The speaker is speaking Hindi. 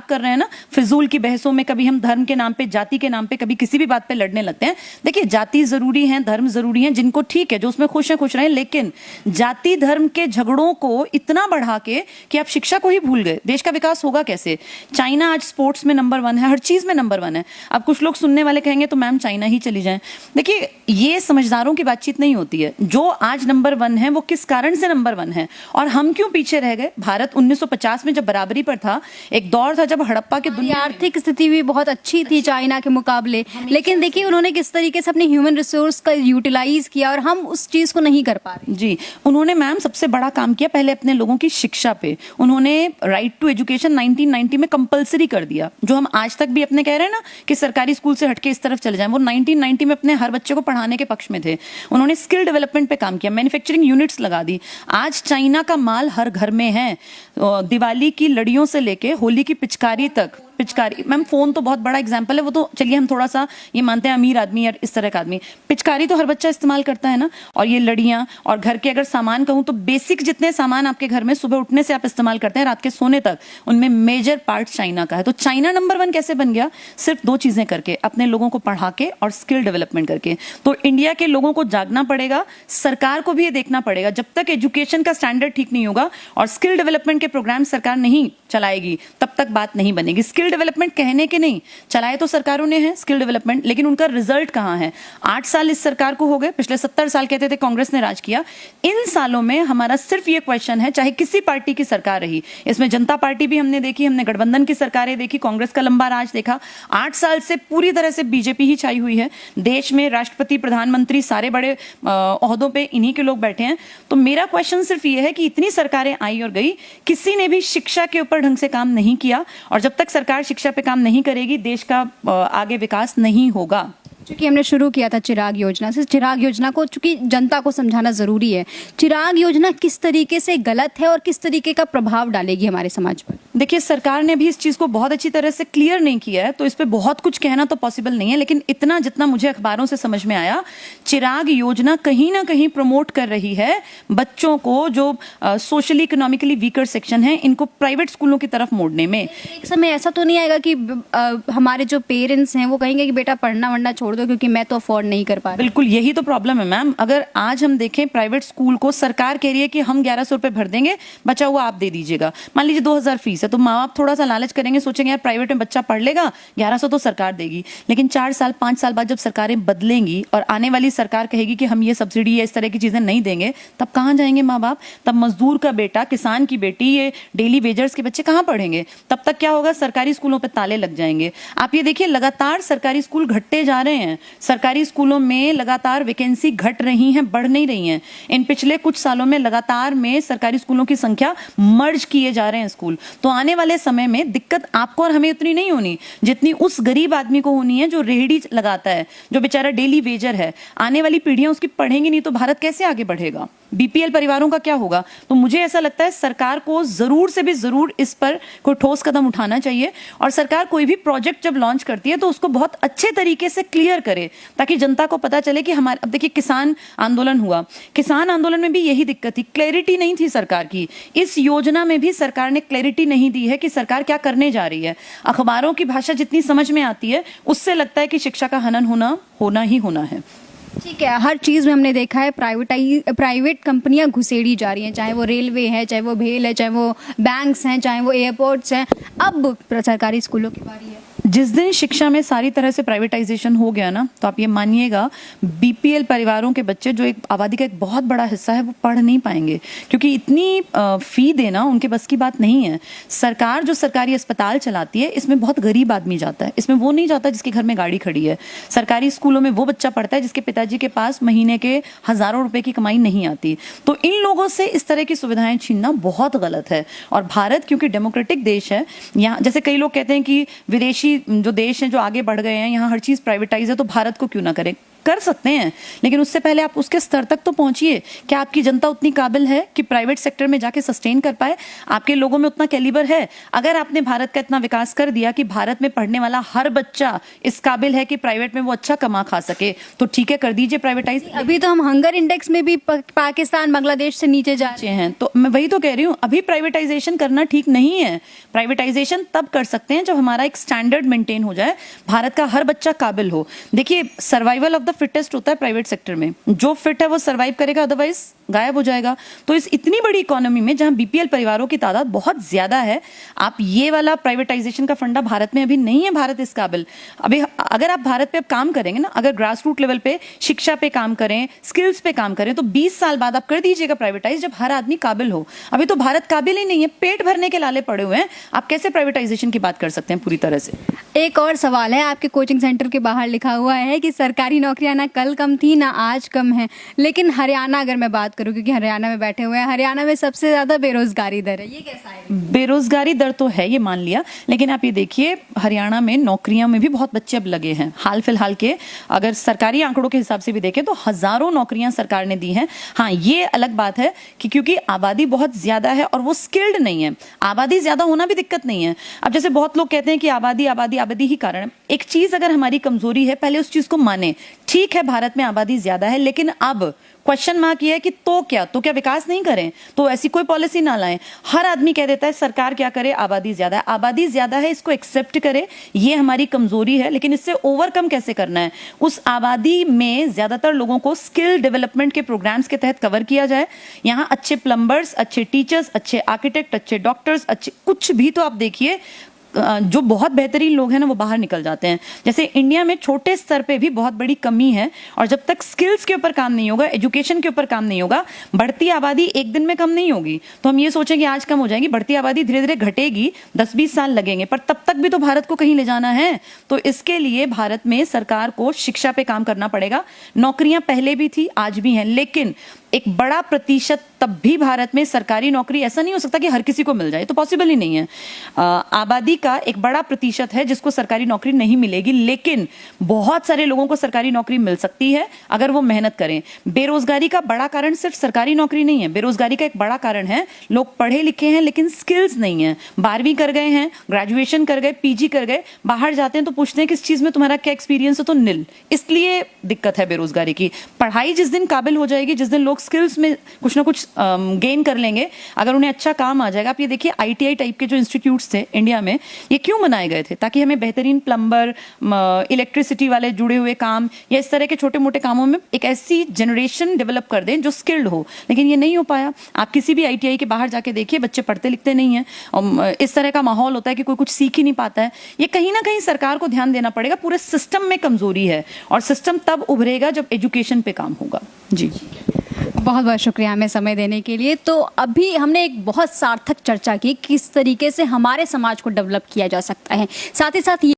कर रहे हैं ना, फिजूल की बहसों में कभी हम धर्म के नाम पे, जाति के नाम पे, कभी किसी भी बात पे लड़ने लगते हैं। देखिए, जाति जरूरी है, धर्म जरूरी है, जिनको ठीक है, जो उसमें खुश है खुश रहें, लेकिन जाति धर्म के झगड़ों को इतना बढ़ा के कि आप शिक्षा को ही भूल गए, देश का विकास होगा कैसे? चाइना आज स्पोर्ट्स में नंबर 1 है, हर चीज में नंबर 1 है। अब कुछ लोग सुनने वाले कहेंगे तो मैम चाइना ही चली जाएं। देखिए, ये समझदारों की बातचीत नहीं होती है। जो आज नंबर 1 है वो किस कारण से नंबर 1 है और हम क्यों पीछे रह गए? भारत 1950 में जब बराबरी पर था, एक दौर था जब हड़प्पा के दुनिया आर्थिक स्थिति भी बहुत अच्छी थी चाइना के मुकाबले, लेकिन देखिए उन्होंने किस तरीके से अपने ह्यूमन रिसोर्स का यूटिलाइज किया और हम उस चीज को नहीं कर पा रहे। जी, उन्होंने मैम सबसे बड़ा काम किया पहले अपने लोगों की शिक्षा पे। उन्होंने राइट टू एजुकेशन 1990 में कंपलसरी कर दिया, जो हम आज तक भी अपने कह रहे हैं ना कि सरकारी स्कूल से हटके इस तरफ चले जाएं, वो 1990 में अपने हर बच्चे को पढ़ाने के पक्ष में थे। उन्होंने स्किल डेवलपमेंट पे काम किया, मैन्युफैक्चरिंग यूनिट्स लगा दी। आज चाइना का माल हर घर में है, दिवाली की लड़ियों से लेके होली की पिचकारी तक। पिचकारी मैम, फोन तो बहुत बड़ा एग्जांपल है, वो तो चलिए हम थोड़ा सा ये मानते हैं अमीर आदमी या इस तरह का आदमी, पिचकारी तो हर बच्चा इस्तेमाल करता है ना। और ये लड़ियां और घर के अगर सामान कहूं तो बेसिक जितने सामान आपके घर में सुबह उठने से आप इस्तेमाल करते हैं रात के सोने तक, उनमें मेजर पार्ट चाइना का है। तो चाइना नंबर 1 कैसे बन गया? सिर्फ 2 चीजें करके, अपने लोगों को पढ़ा के और स्किल डेवलपमेंट करके। तो इंडिया के लोगों को जागना पड़ेगा, सरकार को भी ये देखना पड़ेगा, जब तक एजुकेशन का स्टैंडर्ड ठीक नहीं होगा और स्किल डेवलपमेंट के प्रोग्राम सरकार नहीं चलाएगी, तब तक बात नहीं बनेगी। स्किल डेवलपमेंट कहने के नहीं, चलाए तो सरकारों ने है स्किल डेवलपमेंट, लेकिन उनका रिजल्ट कहां है? 8 साल इस सरकार को हो गए, पिछले 70 साल कहते थे कांग्रेस ने राज किया। इन सालों में हमारा सिर्फ ये क्वेश्चन है, चाहे किसी पार्टी की सरकार रही, इसमें जनता पार्टी भी हमने देखी, हमने गठबंधन की सरकारें देखी, कांग्रेस का लंबा राज देखा, 8 साल से पूरी तरह से बीजेपी ही छाई हुई है देश में। राष्ट्रपति, प्रधानमंत्री, सारे बड़े ओहदों पे इन्हीं के लोग बैठे हैं। तो मेरा क्वेश्चन सिर्फ ये है कि इतनी सरकारें आई और गई, किसी ने भी शिक्षा के ऊपर ढंग से काम नहीं किया, और जब तक सरकार शिक्षा पे काम नहीं करेगी, देश का आगे विकास नहीं होगा। चूंकि हमने शुरू किया था चिराग योजना से, चिराग योजना को चूंकि जनता को समझाना जरूरी है, चिराग योजना किस तरीके से गलत है और किस तरीके का प्रभाव डालेगी हमारे समाज पर? देखिए, सरकार ने भी इस चीज को बहुत अच्छी तरह से क्लियर नहीं किया है, तो इस पे बहुत कुछ कहना तो पॉसिबल नहीं है, लेकिन इतना जितना मुझे अखबारों से समझ में आया, चिराग योजना कहीं ना कहीं प्रमोट कर रही है बच्चों को, जो सोशली इकोनॉमिकली वीकर सेक्शन है, इनको प्राइवेट स्कूलों की तरफ मोड़ने में। एक समय ऐसा तो नहीं आएगा कि हमारे जो पेरेंट्स हैं वो कहेंगे कि बेटा पढ़ना वढ़ना छोड़ दो क्योंकि मैं तो अफोर्ड नहीं कर पा रहा? बिल्कुल, यही तो प्रॉब्लम है मैम। अगर आज हम देखें प्राइवेट स्कूल को, सरकार कह रही है कि हम 1100 रुपए भर देंगे, बचा हुआ आप दे दीजिएगा। मान लीजिए 2000 फीस है, तो माँ बाप थोड़ा सा लालच करेंगे, सोचेंगे यार प्राइवेट में बच्चा पढ़ लेगा, 1100 तो सरकार देगी। लेकिन 4 साल 5 साल बाद जब सरकारें बदलेंगी और आने वाली सरकार कहेगी कि हम ये सब्सिडी या इस तरह की चीजें नहीं देंगे, तब कहाँ जाएंगे माँ बाप? तब मजदूर का बेटा, किसान की बेटी, ये डेली वेजर्स के बच्चे कहाँ पढ़ेंगे? तब तक क्या होगा? सरकारी स्कूलों पर ताले लग जाएंगे। आप ये देखिए, लगातार सरकारी स्कूल घटते जा रहे हैं, सरकारी स्कूलों में लगातार वैकेंसी घट रही हैं, बढ़ नहीं रही हैं। इन पिछले कुछ सालों में लगातार में सरकारी स्कूलों की संख्या मर्ज किए जा रहे हैं स्कूल। तो आने वाले समय में दिक्कत आपको और हमें उतनी नहीं होनी जितनी उस गरीब आदमी को होनी है जो रेहड़ी लगाता है, जो बेचारा डेली वेजर है। आने वाली पीढ़ियां उसकी पढ़ेंगी नहीं तो भारत कैसे आगे बढ़ेगा? बीपीएल परिवारों का क्या होगा? तो मुझे ऐसा लगता है सरकार को जरूर से भी जरूर इस पर कोई ठोस कदम उठाना चाहिए, और सरकार कोई भी प्रोजेक्ट जब लॉन्च करती है तो उसको बहुत अच्छे तरीके से क्लियर करे, ताकि जनता को पता चले कि हमारे, अब देखिए किसान आंदोलन हुआ, किसान आंदोलन में भी यही दिक्कत थी, क्लैरिटी नहीं थी सरकार की। इस योजना में भी सरकार ने क्लैरिटी नहीं दी है कि सरकार क्या करने जा रही है। अखबारों की भाषा जितनी समझ में आती है, उससे लगता है कि शिक्षा का हनन होना ही होना है। ठीक है, हर चीज़ में हमने देखा है प्राइवेट कंपनियां घुसेड़ी जा रही हैं, चाहे वो रेलवे है, चाहे वो भेल है, चाहे वो बैंक्स हैं, चाहे वो एयरपोर्ट्स हैं। अब सरकारी स्कूलों की बारी है। जिस दिन शिक्षा में सारी तरह से प्राइवेटाइजेशन हो गया ना, तो आप ये मानिएगा बीपीएल परिवारों के बच्चे, जो एक आबादी का एक बहुत बड़ा हिस्सा है, वो पढ़ नहीं पाएंगे, क्योंकि इतनी फी देना उनके बस की बात नहीं है। सरकार जो सरकारी अस्पताल चलाती है, इसमें बहुत गरीब आदमी जाता है, इसमें वो नहीं जाता जिसके घर में गाड़ी खड़ी है। सरकारी स्कूलों में वो बच्चा पढ़ता है जिसके पिताजी के पास महीने के हजारों रुपए की कमाई नहीं आती। तो इन लोगों से इस तरह की सुविधाएं छीनना बहुत गलत है। और भारत क्योंकि डेमोक्रेटिक देश है, यहाँ जैसे कई लोग कहते हैं कि विदेशी जो देश हैं जो आगे बढ़ गए हैं, यहाँ हर चीज प्राइवेटाइज है, तो भारत को क्यों ना करें? कर सकते हैं, लेकिन उससे पहले आप उसके स्तर तक तो पहुंचिए। क्या आपकी जनता उतनी काबिल है कि प्राइवेट सेक्टर में जाके सस्टेन कर पाए? आपके लोगों में उतना कैलिबर है? अगर आपने भारत का इतना विकास कर दिया कि भारत में पढ़ने वाला हर बच्चा इस काबिल है कि प्राइवेट में वो अच्छा कमा खा सके, तो ठीक है, कर दीजिए प्राइवेटाइज। अभी तो हम हंगर इंडेक्स में भी पाकिस्तान बांग्लादेश से नीचे जा रहे हैं, तो मैं वही तो कह रही हूँ, अभी प्राइवेटाइजेशन करना ठीक नहीं है। प्राइवेटाइजेशन तब कर सकते हैं जब हमारा एक स्टैंडर्ड मेंटेन हो जाए, भारत का हर बच्चा काबिल हो। देखिए, सर्वाइवल ऑफ द फिटेस्ट होता है प्राइवेट सेक्टर में, जो फिट है वो सर्वाइव करेगा, अदरवाइज गायब हो जाएगा। तो इस इतनी बड़ी इकोनॉमी में जहां बीपीएल परिवारों की तादाद बहुत ज्यादा है, आप ये वाला प्राइवेटाइजेशन का फंडा भारत में अभी नहीं है। भारत इस काबिल, अभी अगर आप भारत पे अब काम करेंगे ना, अगर ग्रास रूट लेवल पे शिक्षा पे काम करें, स्किल्स पे काम करें, तो 20 साल बाद आप कर दीजिएगा प्राइवेटाइज, जब हर आदमी काबिल हो। अभी तो भारत काबिल ही नहीं है, पेट भरने के लाले पड़े हुए हैं, आप कैसे प्राइवेटाइजेशन की बात कर सकते हैं पूरी तरह से? एक और सवाल है, आपके कोचिंग सेंटर के बाहर लिखा हुआ है कि सरकारी नौकरियां ना कल कम थी ना आज कम है, लेकिन हरियाणा अगर मैं बात करूं, क्योंकि हरियाणा में बैठे हुए हैं, हरियाणा में सबसे ज्यादा बेरोजगारी दर है, ये कैसा है? बेरोजगारी दर तो है, ये मान लिया, लेकिन आप ये देखिए हरियाणा में नौकरियों में भी बहुत बच्चे अब लगे हैं। हाल फिलहाल के अगर सरकारी आंकड़ों के हिसाब से भी देखें तो हजारों नौकरियां सरकार ने दी हैं। हाँ, ये अलग बात है कि क्योंकि आबादी बहुत ज्यादा है और वो स्किल्ड नहीं है। आबादी ज्यादा होना भी दिक्कत नहीं है। अब जैसे बहुत लोग कहते हैं कि आबादी आबादी आबादी ही कारण है। एक चीज अगर हमारी कमजोरी है, पहले उस चीज को माने। ठीक है, भारत में आबादी ज्यादा है, लेकिन अब क्वेश्चन मार्क ये है कि तो क्या विकास नहीं करें? तो ऐसी कोई पॉलिसी ना लाएं। हर आदमी कह देता है सरकार क्या करे, आबादी ज्यादा है। आबादी ज्यादा है, इसको एक्सेप्ट करे, ये हमारी कमजोरी है, लेकिन इससे ओवरकम कैसे करना है? उस आबादी में ज्यादातर लोगों को स्किल डेवलपमेंट के प्रोग्राम्स के तहत कवर किया जाए। यहाँ अच्छे प्लम्बर्स, अच्छे टीचर्स, अच्छे आर्किटेक्ट, अच्छे डॉक्टर्स, अच्छे कुछ भी तो आप देखिए, जो बहुत बेहतरीन लोग हैं ना, वो बाहर निकल जाते हैं। जैसे इंडिया में छोटे स्तर पे भी बहुत बड़ी कमी है, और जब तक स्किल्स के ऊपर काम नहीं होगा, एजुकेशन के ऊपर काम नहीं होगा, बढ़ती आबादी एक दिन में कम नहीं होगी। तो हम ये सोचें कि आज कम हो जाएगी, बढ़ती आबादी धीरे धीरे घटेगी, 10-20 साल लगेंगे, पर तब तक भी तो भारत को कहीं ले जाना है। तो इसके लिए भारत में सरकार को शिक्षा पे काम करना पड़ेगा। नौकरियां पहले भी थी, आज भी हैं, लेकिन एक बड़ा प्रतिशत तब भी भारत में सरकारी नौकरी, ऐसा नहीं हो सकता कि हर किसी को मिल जाए, तो पॉसिबल ही नहीं है। आबादी का एक बड़ा प्रतिशत है जिसको सरकारी नौकरी नहीं मिलेगी, लेकिन बहुत सारे लोगों को सरकारी नौकरी मिल सकती है अगर वो मेहनत करें। बेरोजगारी का बड़ा कारण सिर्फ सरकारी नौकरी नहीं है, बेरोजगारी का एक बड़ा कारण है लोग पढ़े लिखे हैं लेकिन स्किल्स नहीं है। 12वीं कर गए हैं, ग्रेजुएशन कर गए, पीजी कर गए, बाहर जाते हैं तो पूछते हैं किस चीज में तुम्हारा क्या एक्सपीरियंस है, तो निल। इसलिए दिक्कत है बेरोजगारी की। पढ़ाई जिस दिन काबिल हो जाएगी, जिस दिन लोग स्किल्स में कुछ ना कुछ गेन कर लेंगे, अगर उन्हें अच्छा काम आ जाएगा। आप ये देखिए, आईटीआई टाइप के जो इंस्टीट्यूट्स थे इंडिया में, ये क्यों बनाए गए थे? ताकि हमें बेहतरीन प्लम्बर, इलेक्ट्रिसिटी वाले जुड़े हुए काम, या इस तरह के छोटे मोटे कामों में एक ऐसी जनरेशन डेवलप कर दें जो स्किल्ड हो, लेकिन ये नहीं हो पाया। आप किसी भी आईटीआई के बाहर जाके देखिए, बच्चे पढ़ते लिखते नहीं हैं, और इस तरह का माहौल होता है कि कोई कुछ सीख ही नहीं पाता है। ये कहीं ना कहीं सरकार को ध्यान देना पड़ेगा। पूरे सिस्टम में कमजोरी है, और सिस्टम तब उभरेगा जब एजुकेशन पे काम होगा। जी, बहुत बहुत शुक्रिया हमें समय देने के लिए। तो अभी हमने एक बहुत सार्थक चर्चा की किस तरीके से हमारे समाज को डेवलप किया जा सकता है, साथ ही साथ